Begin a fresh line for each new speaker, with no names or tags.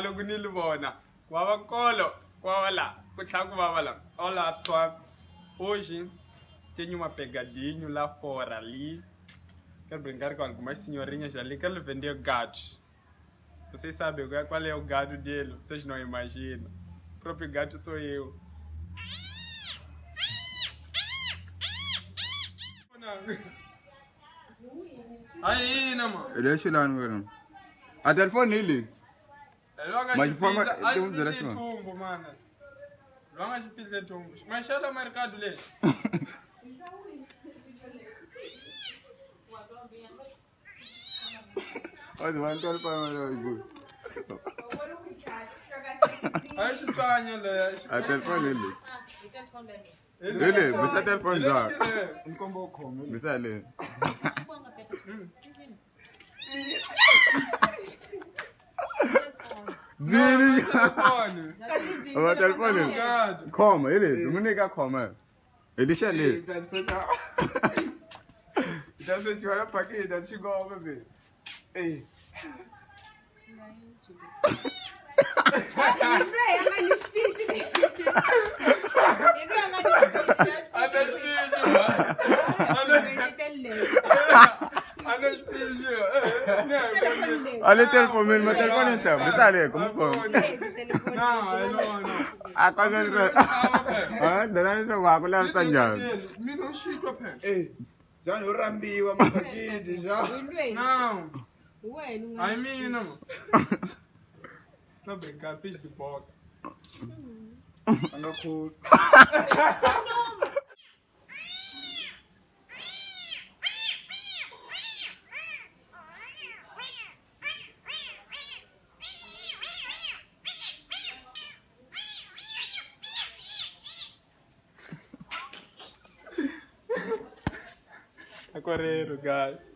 loko ni li vona ku vava nkolo ku vava laha ku tlhela ku vava laha. Olá pessoal, hoje tenho uma pegadinha lá fora ali. Quero brincar com algumas senhorinhas ali. Quero vender gatos. Vocês sabem qual é o gato dele? Vocês não imaginam. O próprio gato sou eu. Aí, não, mano.
Deixa eu lá no verão. A telefone ele. Mas forma tem um direito,
mano. Longa de fiz tumbo. Mas chega no mercado ali.
Olha, vai entrar para o ibu.
Aí se ganha ali.
A telefone ele. Ele, você telefone já. Você ali. O telefone. Como ele? Dominica como? Ele deixa ali.
Já se tiver a paquete, chegou ao bebê. Ei.
Olha o telefone, meu telefone então. Você ali, como foi?
Não.
A coisa é. Dona não vai com ela sanjando.
Me não chega pé.
Ei, já não rambiu a paquete já.
Não. Ai mim não. Não brincar, fiz de boca.
Anda com.
A correr, o gato.